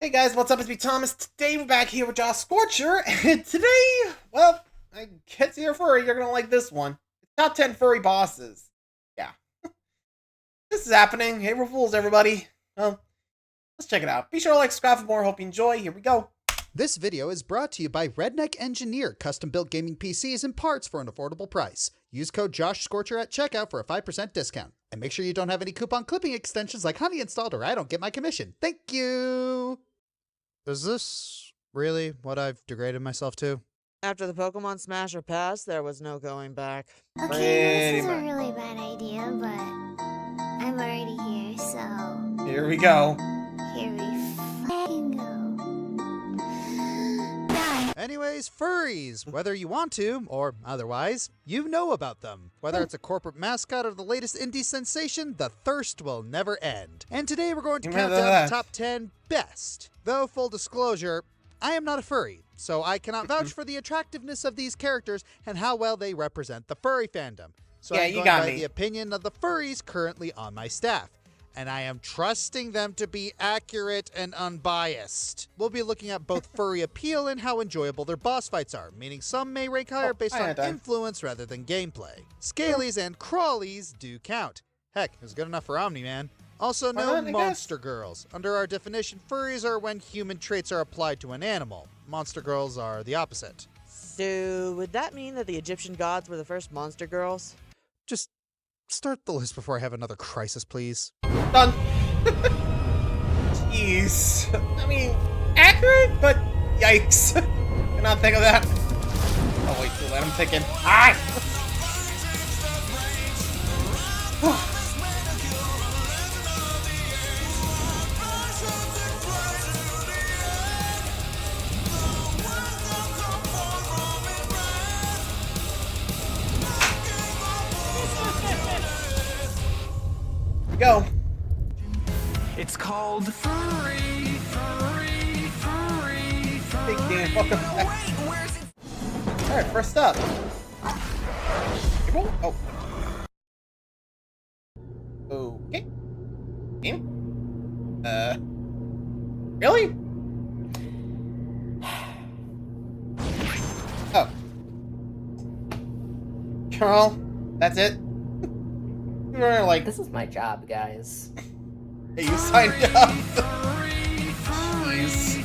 Hey guys, what's up? It's me, Thomas. Today we're back here with Josh Scorcher, and today, well, I guess you're furry, you're gonna like this one. It's top 10 furry bosses. Yeah. This is happening. April Fools, everybody. Well, let's check it out. Be sure to like, subscribe for more. Hope you enjoy. Here we go. This video is brought to you by Redneck Engineer, custom-built gaming PCs and parts for an affordable price. Use code JoshScorcher at checkout for a 5% discount. And make sure you don't have any coupon clipping extensions like Honey installed or I don't get my commission. Thank you! Is this really what I've degraded myself to? After the Pokemon Smasher passed, there was no going back. Okay, this is a really bad idea, but I'm already here, so Here we go. here we fucking go. Die. Anyways, furries! Whether you want to, or otherwise, you know about them. Whether it's a corporate mascot or the latest indie sensation, the thirst will never end. And today we're going to count down the top 10 best. Though, full disclosure, I am not a furry, so I cannot vouch for the attractiveness of these characters and how well they represent the furry fandom. So Yeah, I'm you going got by me. the opinion of the furries currently on my staff. And I am trusting them to be accurate and unbiased. We'll be looking at both furry appeal and how enjoyable their boss fights are, meaning some may rank higher based I on had that. influence rather than gameplay. Scalies and crawlies do count. Heck, it was good enough for Omni-Man. Also Why no not, I guess? monster girls. Under our definition, furries are when human traits are applied to an animal. Monster girls are the opposite. So, would that mean that the Egyptian gods were the first monster girls? Just start the list before I have another crisis, please. Done. Jeez. I mean, accurate, but yikes. Did not think of that. Oh, wait, too late. I'm thinking. Ah! Here we go. It's called Furry, Furry, Furry, Big Furry. game. Welcome back. Alright, first up. April? Oh. Okay. Game? Really? Oh. Carl, that's it? You were like, This is my job, guys. hey, you signed up. Jeez.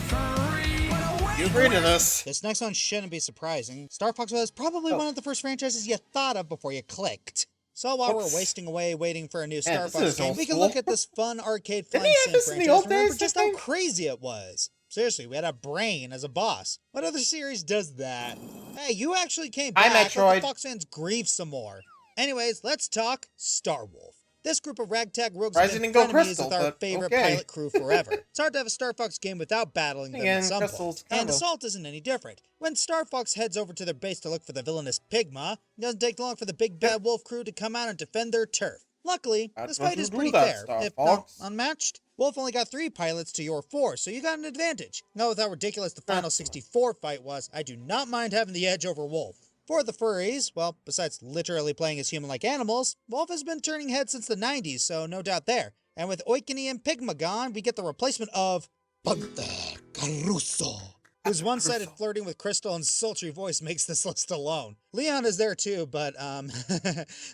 You agreed to this. This next one shouldn't be surprising. Star Fox was probably one of the first franchises you thought of before you clicked. So while Whoops. we're wasting away waiting for a new Man, Star this Fox is game, old we can school. look at this fun arcade Didn't flying he have sim this in the franchise old and remember days, just I how think? crazy it was. Seriously, we had a brain as a boss. What other series does that? Hey, you actually came Hi, back. Let Metroid. the Fox fans grieve some more. Anyways, let's talk Star Wolf. This group of ragtag rogues Resident have Evil been frenemies Crystal, with our but favorite okay. pilot crew forever. It's hard to have a Star Fox game without battling them Again, at some Crystal's point. And combo. Assault isn't any different. When Star Fox heads over to their base to look for the villainous Pigma, it doesn't take long for the big bad wolf crew to come out and defend their turf. Luckily, That's this what fight you is do pretty that, fair, Star if Fox. not unmatched. Wolf only got 3 pilots to your 4, so you got an advantage. Now with how ridiculous the final 64 fight was, I do not mind having the edge over Wolf. For the furries, well, besides literally playing as human-like animals, Wolf has been turning heads since the 90s, so no doubt there. And with Oikini and Pigma gone, we get the replacement of Panther Caruso, whose one-sided flirting with Crystal and sultry voice makes this list alone. Leon is there too, but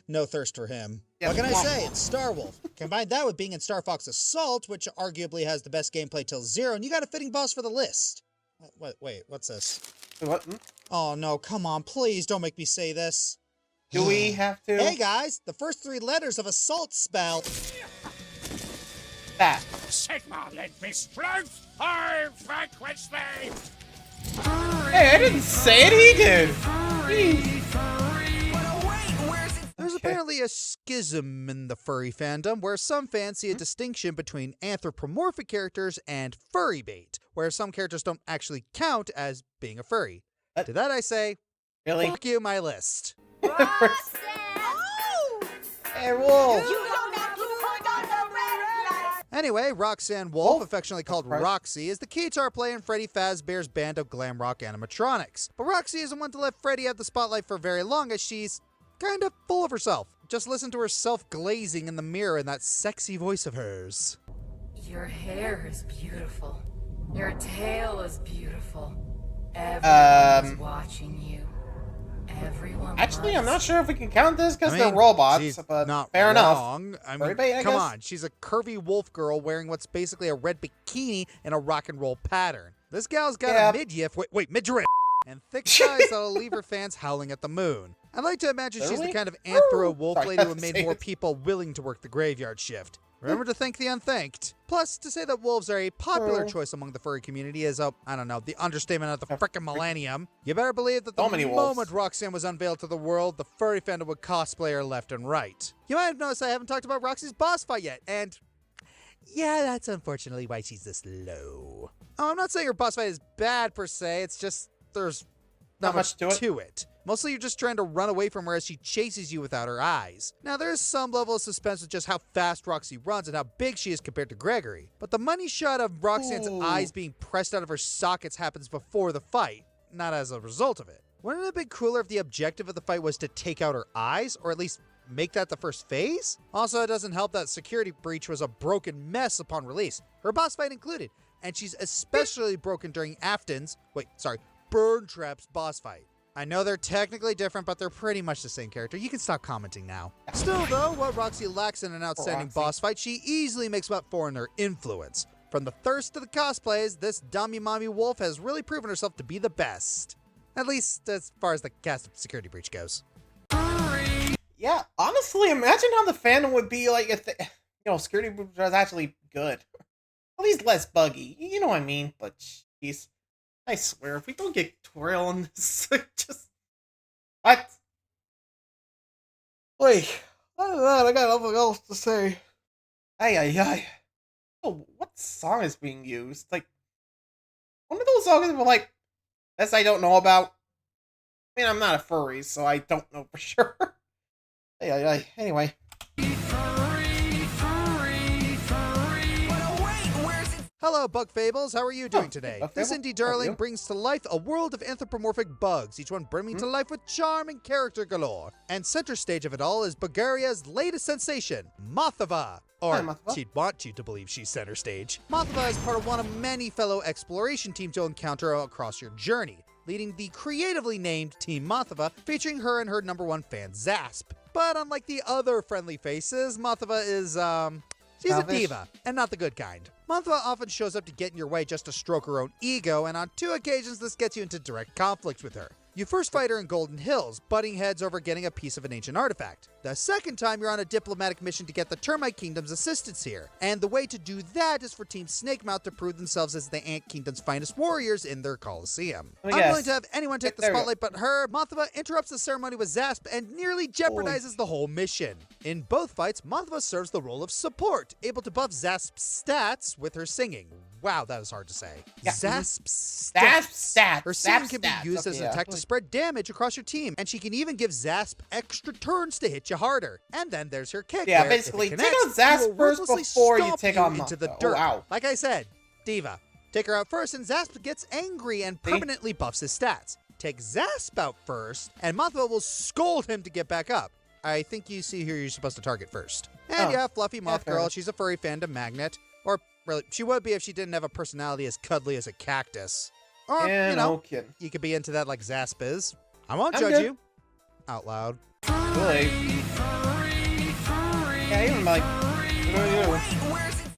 no thirst for him. Yeah, What can I womp say? womp. It's Star Wolf. Combine that with being in Star Fox Assault, which arguably has the best gameplay till 0, and you got a fitting boss for the list. Wait, what's this? What? Hmm? Oh no, come on, please don't make me say this. Do we have to? Hey guys, the first 3 letters of Assault spell. That. Sigma, let me float high frequency. Hey, I didn't say it, he did. Jeez. There's Okay. apparently a schism in the furry fandom where some fans see a distinction between anthropomorphic characters and furry bait, where some characters don't actually count as being a furry. What? To that I say, Really? fuck you, my list. Hey, Wolf. Anyway, Roxanne Wolf, Wolf? affectionately called Surprise. Roxy, is the guitar player in Freddy Fazbear's band of glam rock animatronics. But Roxy isn't one to let Freddy have the spotlight for very long, as she's kind of full of herself. Just listen to her self-glazing in the mirror and that sexy voice of hers. Your hair is beautiful. Your tail is beautiful. Everyone's watching you. Everyone. Actually, I'm not sure if we can count this because I they're mean, robots, she's but not fair enough. wrong. I Furry mean, bait, I come guess? on. She's a curvy wolf girl wearing what's basically a red bikini in a rock and roll pattern. This gal's got Yeah. a midriff, wait, midriff, and thick thighs that'll leave her fans howling at the moon. I'd like to imagine she's the Really? kind of anthro wolf Sorry, lady I who have to made say more this. people willing to work the graveyard shift. Remember to thank the unthanked. Plus, to say that wolves are a popular True. choice among the furry community is, I don't know, the understatement of the frickin' millennium. You better believe that the So many wolves. moment Roxanne was unveiled to the world, the furry fandom would cosplay her left and right. You might have noticed I haven't talked about Roxy's boss fight yet, and yeah, that's unfortunately why she's this low. Oh, I'm not saying her boss fight is bad per se, it's just there's not much to it. Mostly you're just trying to run away from her as she chases you without her eyes. Now there is some level of suspense with just how fast Roxy runs and how big she is compared to Gregory. But the money shot of Roxanne's eyes being pressed out of her sockets happens before the fight, not as a result of it. Wouldn't it have been cooler if the objective of the fight was to take out her eyes, or at least make that the first phase? Also, it doesn't help that Security Breach was a broken mess upon release, her boss fight included, and she's especially broken during Burn Trap's boss fight. I know they're technically different, but they're pretty much the same character. You can stop commenting now. Still, though, what Roxy lacks in an outstanding boss fight, she easily makes up for in her influence. From the thirst to the cosplays, this dummy mommy wolf has really proven herself to be the best. At least as far as the cast of Security Breach goes. Yeah, honestly, imagine how the fandom would be like if Security Breach was actually good. At least less buggy. You know what I mean? But jeez. I swear, if we don't get Toriel on this, just... What? Wait, other than that, I got nothing else to say. Ay. Oh, what song is being used? Like, one of those songs that were like, this I don't know about. I mean, I'm not a furry, so I don't know for sure. Ay. Anyway. Hello, Bug Fables. How are you doing today? Bug This Fable? indie How are darling you? brings to life a world of anthropomorphic bugs, each one brimming to life with charm and character galore. And center stage of it all is Bulgaria's latest sensation, Mothova. Or Hi, Mothova. she'd want you to believe she's center stage. Mothova is part of one of many fellow exploration teams you'll encounter across your journey, leading the creatively named Team Mothova, featuring her and her #1 fan, Zasp. But unlike the other friendly faces, Mothova is, she's Selfish. a diva, and not the good kind. Mothova often shows up to get in your way just to stroke her own ego, and on 2 occasions this gets you into direct conflict with her. You first fight her in Golden Hills, butting heads over getting a piece of an ancient artifact. The second time, you're on a diplomatic mission to get the Termite Kingdom's assistance here, and the way to do that is for Team Snakemouth to prove themselves as the Ant Kingdom's finest warriors in their Colosseum. Let me Unwilling guess. to have anyone take the There we go. spotlight but her, Mothova interrupts the ceremony with Zasp and nearly jeopardizes the whole mission. In both fights, Mothova serves the role of support, able to buff Zasp's stats with her singing. Wow, that is hard to say. Yeah. Zasp's Stats. Her singing Zap can be stats. used as an Okay, attack yeah. to spread damage across your team, and she can even give Zasp extra turns to hit you harder. And then there's her kick. Yeah, where, if basically, it take connects, out she Zasp will first ruthlessly before you stomp take on into the Mothova. Oh, dirt. wow. Like I said, diva. Take her out first, and Zasp gets angry and See? permanently buffs his stats. Take Zasp out first, and Mothova will scold him to get back up. I think you see who you're supposed to target first. And Oh. yeah, Fluffy Moth fair Girl, enough. she's a furry fandom magnet. Or, really, she would be if she didn't have a personality as cuddly as a cactus. Or, Yeah, you know, no kidding. you could be into that like Zasp is. I won't I'm judge good. you. Out loud. Really? Yeah, even like...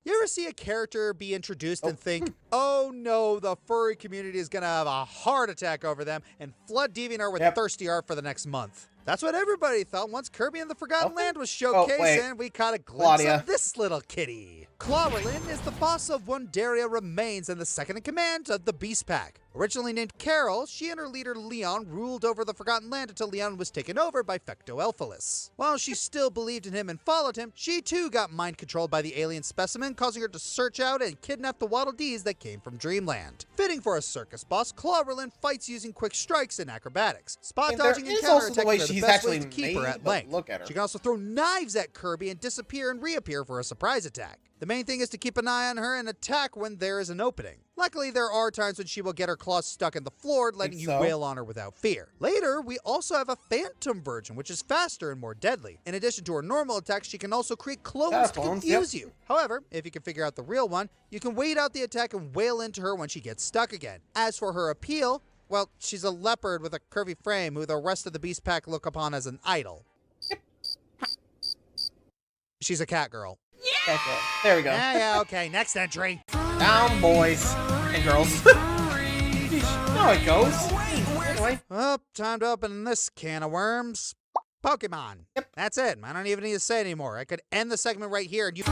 You ever see a character be introduced and think, oh no, the furry community is gonna have a heart attack over them and flood DeviantArt with Yep. thirsty art for the next month? That's what everybody thought once Kirby and the Forgotten Oh. Land was Oh, showcased, wait. and we caught a glimpse Claudia. of this little kitty. Clawrelin is the boss of Wondaria Remains and the second in command of the Beast Pack. Originally named Carol, she and her leader Leon ruled over the Forgotten Land until Leon was taken over by Fectoelphalus. While she still believed in him and followed him, she too got mind-controlled by the alien specimen, causing her to search out and kidnap the Waddle Dees that came from Dreamland. Fitting for a circus boss, Clawrelin fights using quick strikes and acrobatics. Spot And there dodging and is also the way counterattacking are the she's best ways actually to keep her made, at but length. look at her. She can also throw knives at Kirby and disappear and reappear for a surprise attack. The main thing is to keep an eye on her and attack when there is an opening. Luckily, there are times when she will get her claws stuck in the floor, letting you wail on her without fear. Later, we also have a phantom version, which is faster and more deadly. In addition to her normal attacks, she can also create clones to confuse you. However, if you can figure out the real one, you can wait out the attack and wail into her when she gets stuck again. As for her appeal, well, she's a leopard with a curvy frame who the rest of the beast pack look upon as an idol. She's a cat girl. Okay, there we go. Yeah, okay, next entry. Down, boys and girls. How it goes. Anyway. Well, time to open this can of worms. Pokemon. Yep. That's it. I don't even need to say anymore. I could end the segment right here and you...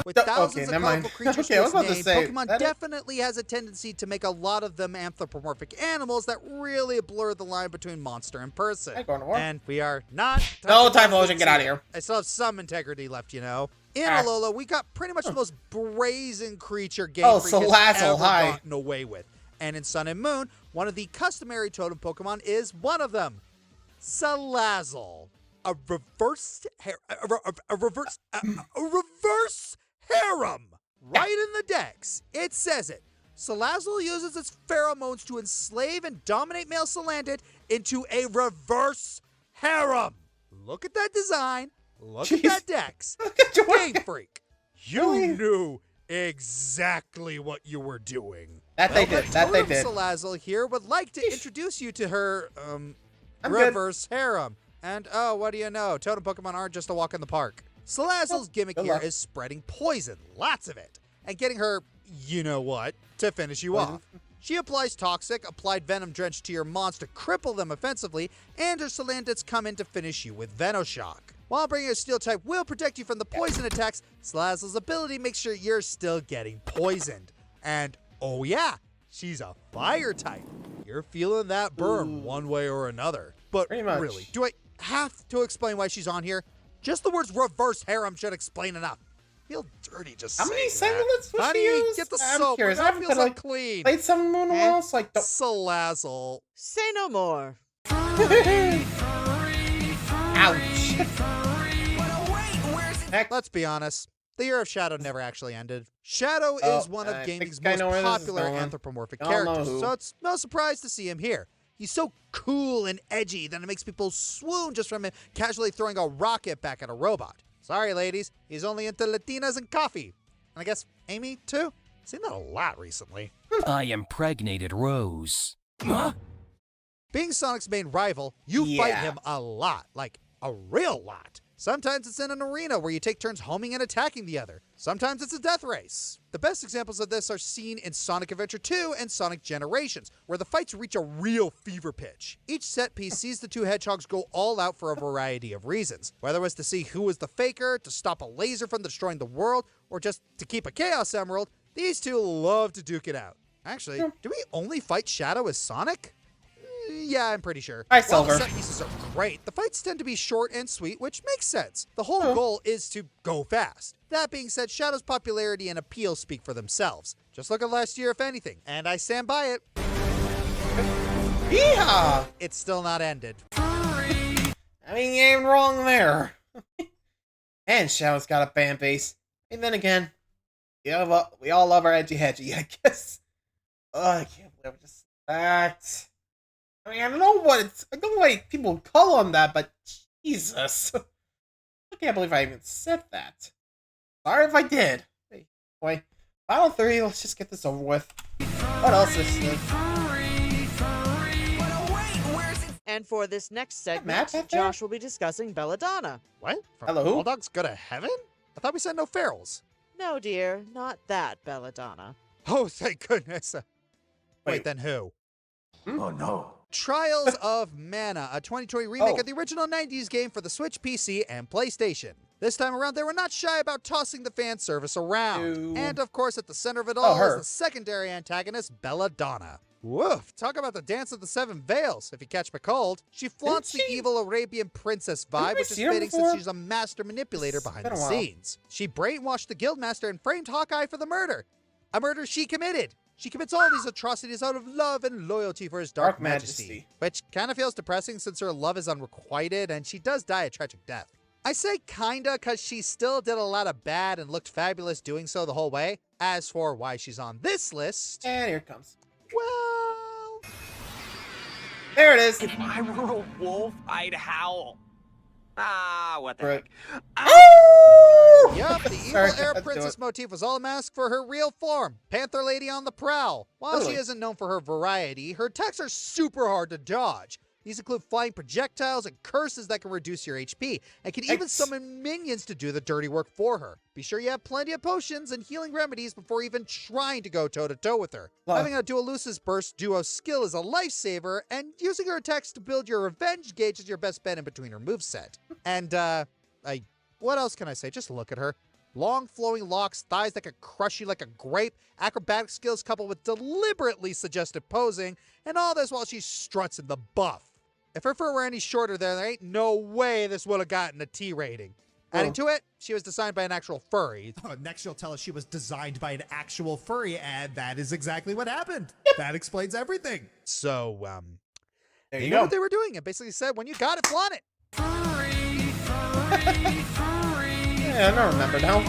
With thousands of colorful creatures to its name, Pokemon definitely has a tendency to make a lot of them anthropomorphic animals that really blur the line between monster and person. And we are not... No, Typhlosion, get out of here. I still have some integrity left, you know. In Alola, we got pretty much the most brazen creature Game Freak has ever gotten away with. And in Sun and Moon, one of the customary totem Pokemon is one of them. Salazzle. A reverse harem. Right in the decks. It says it. Salazzle uses its pheromones to enslave and dominate male Salandit into a reverse harem. Look at that design. Look at that dex. Game Freak. You knew exactly what you were doing. That they did. Salazzle here would like to introduce you to her reverse harem. And oh, what do you know? Totem Pokemon aren't just a walk in the park. Salazzle's gimmick here is spreading poison, lots of it, and getting her, you know what, to finish you off. She applies Toxic, applied Venom Drench to your monster to cripple them offensively, and her Salandits come in to finish you with Venoshock. While bringing a Steel type will protect you from the poison attacks, Salazzle's ability makes sure you're still getting poisoned. And oh yeah, she's a Fire type. You're feeling that burn one way or another. But really, do I have to explain why she's on here? Just the words reverse harem should explain enough. Feel dirty just saying that. How many segments was she used? Get the soap. Curious. That feels unclean. Played Sun Moon well, so like Salazzle. Say no more. Ouch. Let's be honest. The Year of Shadow never actually ended. Shadow is one of gaming's most popular anthropomorphic characters, so it's no surprise to see him here. He's so cool and edgy that it makes people swoon just from him casually throwing a rocket back at a robot. Sorry, ladies, he's only into Latinas and coffee. And I guess Amy, too? Seen that a lot recently. I impregnated Rose. Huh? Being Sonic's main rival, you fight him a lot, like a real lot. Sometimes it's in an arena where you take turns homing and attacking the other. Sometimes it's a death race. The best examples of this are seen in Sonic Adventure 2 and Sonic Generations, where the fights reach a real fever pitch. Each set piece sees the two hedgehogs go all out for a variety of reasons. Whether it was to see who was the faker, to stop a laser from destroying the world, or just to keep a Chaos Emerald, these two love to duke it out. Actually, do we only fight Shadow as Sonic? Yeah, I'm pretty sure. While the set pieces are great, the fights tend to be short and sweet, which makes sense. The whole goal is to go fast. That being said, Shadow's popularity and appeal speak for themselves. Just look at last year, if anything, and I stand by it. Yeehaw! It's still not ended. I mean, you ain't wrong there. And Shadow's got a fan base. And then again, we all love our edgy-hedgy, I guess. Oh, I can't believe I just that. I mean, I don't know why people call him that, but Jesus. I can't believe I even said that. Sorry if I did. Anyway, Final 3, let's just get this over with. What else is this? And for this next segment, Josh will be discussing Belladonna. What? Hello? All dogs go to heaven? I thought we said no ferals. No, dear, not that Belladonna. Oh, thank goodness. Wait, then who? Oh no. Trials of Mana, a 2020 remake of the original 90s game for the Switch, PC, and PlayStation. This time around, they were not shy about tossing the fan service around. And of course, at the center of it all is the secondary antagonist, Belladonna. Woof, talk about the dance of the seven veils, if you catch my cold. She flaunts the evil Arabian princess vibe, which is fitting since she's a master manipulator behind the scenes. She brainwashed the guildmaster and framed Hawkeye for the murder. A murder she committed. She commits all these atrocities out of love and loyalty for his dark majesty. Which kind of feels depressing since her love is unrequited and she does die a tragic death. I say kinda because she still did a lot of bad and looked fabulous doing so the whole way. As for why she's on this list, And here it comes. well... There it is. If I were a wolf, I'd howl. Ah, what the Right. heck. Oh! Yup, the evil Sorry, air let's do princess it. motif was all a mask for her real form. Panther lady on the prowl. While Really? she isn't known for her variety, her attacks are super hard to dodge. These include flying projectiles and curses that can reduce your HP, and can even Yikes. summon minions to do the dirty work for her. Be sure you have plenty of potions and healing remedies before even trying to go toe-to-toe with her. Love. Having a Dualucis Burst duo skill is a lifesaver, and using her attacks to build your revenge gauge is your best bet in between her moveset. And, what else can I say? Just look at her. Long flowing locks, thighs that could crush you like a grape, acrobatic skills coupled with deliberately suggestive posing, and all this while she struts in the buff. If her fur were any shorter there ain't no way this would have gotten a T rating. Adding to it, she was designed by an actual furry. Oh, next she'll tell us she was designed by an actual furry, and that is exactly what happened. That explains everything. So, There they you knew go. what they were doing and basically said, when you got it, flaunt it. Yeah, I don't remember now.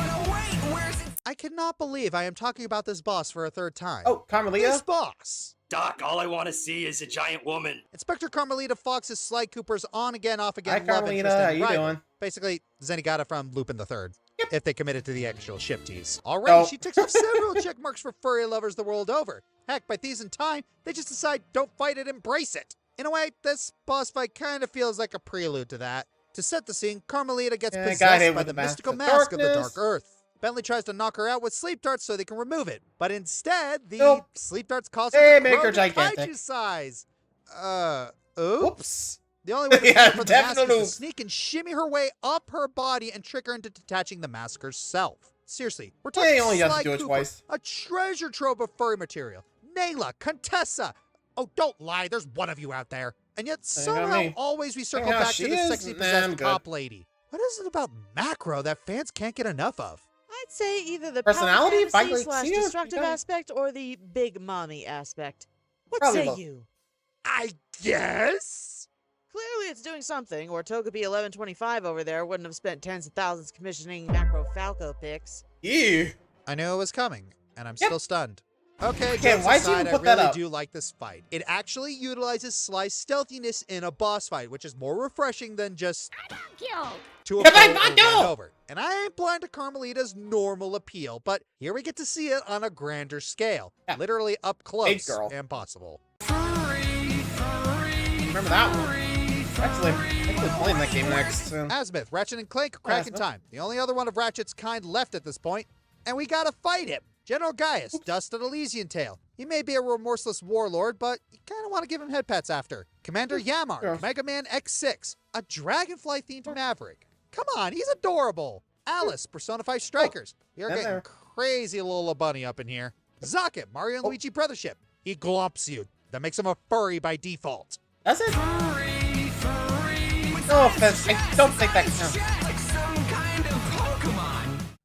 I cannot believe I am talking about this boss for a third time. Oh, This Carmelita? boss. Doc, all I want to see is a giant woman. Inspector Carmelita Fox is Sly Cooper's on-again, off-again Hi, love Carmelita. interest How and you rival. doing? Basically, Zenigata from Lupin the Third. If they committed to the actual ship tease. Already, No. she ticks off several check marks for furry lovers the world over. Heck, by thieves in time, they just decide don't fight it, embrace it. In a way, this boss fight kind of feels like a prelude to that. To set the scene, Carmelita gets Yeah, got possessed hit by with the the mask mystical of mask of the darkness. Dark Earth. Bentley tries to knock her out with sleep darts so they can remove it. But instead, the Nope. sleep darts cause They her to make grow her to gigantic. kaiju size. Oops. Whoops. The only way to Yeah, escape from the mask is definitely to oops. sneak and shimmy her way up her body and trick her into detaching the mask herself. Seriously, we're Yeah, talking you only have to Sly do it Cooper, twice. a treasure trove of furry material. Nayla, Contessa. Oh, don't lie, there's one of you out there. And yet got somehow me. always we circle Yeah, back she to the is. sexy Nah, possessed I'm good. top lady. What is it about Macro that fans can't get enough of? I'd say either the Personality, power fantasy violent, / yeah, destructive you got it. aspect or the big mommy aspect. What Probably say both. you? I guess? Clearly it's doing something, or Togepi 1125 over there wouldn't have spent tens of thousands commissioning Macro Falco pics. Ew. I knew it was coming, and I'm Yep. still stunned. Okay, Okay, jokes why'd you aside, even I put that really up? do like this fight. It actually utilizes Sly's stealthiness in a boss fight, which is more refreshing than just to a Get back, foe over and Michael! over. And I ain't blind to Carmelita's normal appeal, but here we get to see it on a grander scale. Yeah. Literally up close Big girl. and possible. Remember that one? Actually, playing that game next soon. Azmith, Ratchet and Clank, cracking Azmith. time. The only other one of Ratchet's kind left at this point, and we gotta fight him. General Gaius, Dust of Elysian Tail. He may be a remorseless warlord, but you kinda want to give him head pats after. Commander Yamar, Yeah. Mega Man X6, a dragonfly-themed maverick. Come on, he's adorable. Alice, Persona 5 Strikers. You're Been getting there. crazy little bunny up in here. Zocket, Mario and Luigi Brothership. He glomps you. That makes him a furry by default. That's it. No offense, I don't think that counts.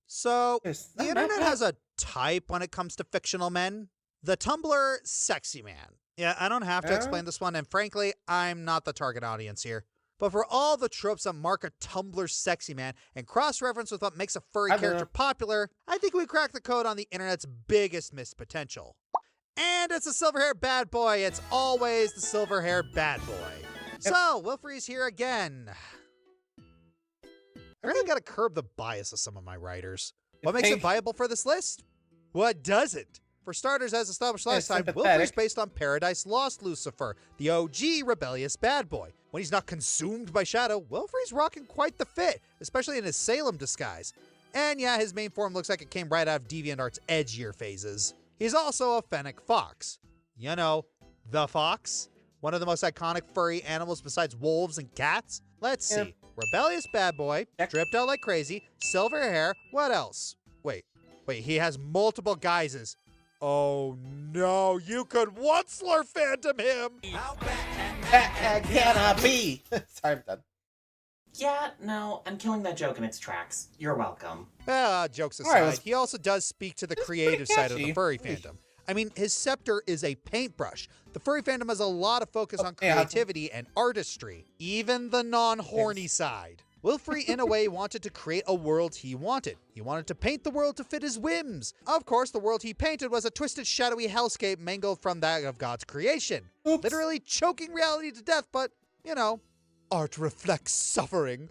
So, Is the that internet Minecraft? has a type when it comes to fictional men. The Tumblr sexy man. Yeah, I don't have to Yeah? explain this one, and frankly, I'm not the target audience here. But for all the tropes that mark a Tumblr sexy man and cross-reference with what makes a furry I don't character know. popular, I think we cracked the code on the internet's biggest missed potential. And it's a silver-haired bad boy. It's always the silver-haired bad boy. So, Wilfrey's here again. I really gotta curb the bias of some of my writers. What makes it Pink. viable for this list? What doesn't? For starters, as established last time, Wilfrey's sympathetic. based on Paradise Lost Lucifer, the OG rebellious bad boy. When he's not consumed by Shadow, Wilfrey's rocking quite the fit, especially in his Salem disguise. And yeah, his main form looks like it came right out of DeviantArt's edgier phases. He's also a fennec fox. You know, the fox? One of the most iconic furry animals besides wolves and cats? Let's Yeah. see. Rebellious bad boy, Check. dripped out like crazy, silver hair, what else? Wait, he has multiple guises. Oh no, you could Onceler Phantom him! That cannot be. Sorry, I'm done. Yeah, no, I'm killing that joke in its tracks. You're welcome. Jokes All right, aside, let's- he also does speak to the That's creative pretty side of the catchy. furry fandom. I mean, his scepter is a paintbrush. The furry fandom has a lot of focus on yeah. creativity and artistry, even the non-horny side. Wilfrey, in a way, wanted to create a world he wanted. He wanted to paint the world to fit his whims. Of course, the world he painted was a twisted, shadowy hellscape mangled from that of God's creation. Oops. Literally choking reality to death, but, you know, art reflects suffering.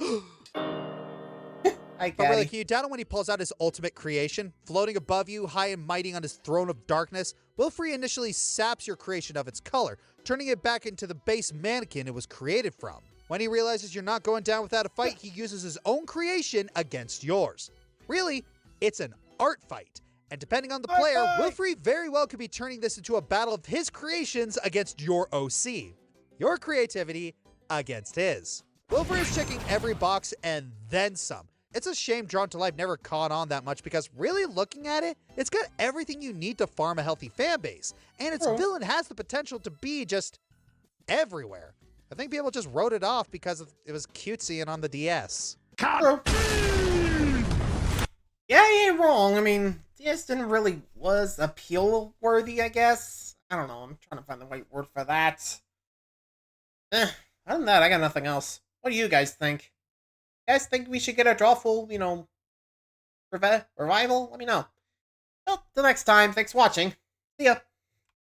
I But get really, it. can you doubt him when he pulls out his ultimate creation? Floating above you, high and mighty on his throne of darkness, Wilfrey initially saps your creation of its color, turning it back into the base mannequin it was created from. When he realizes you're not going down without a fight, he uses his own creation against yours. Really, it's an art fight. And depending on the player, Wilfrey very well could be turning this into a battle of his creations against your OC. Your creativity against his. Wilfrey is checking every box and then some. It's a shame Drawn to Life never caught on that much because really looking at it, it's got everything you need to farm a healthy fan base. And its villain has the potential to be just everywhere. I think people just wrote it off because it was cutesy and on the DS. True. Yeah, you ain't wrong. I mean, DS didn't really was appeal worthy, I guess. I don't know. I'm trying to find the right word for that. Other than that, I got nothing else. What do you guys think? You guys think we should get a drawful, you know, revival? Let me know. Well, till next time, thanks for watching. See ya.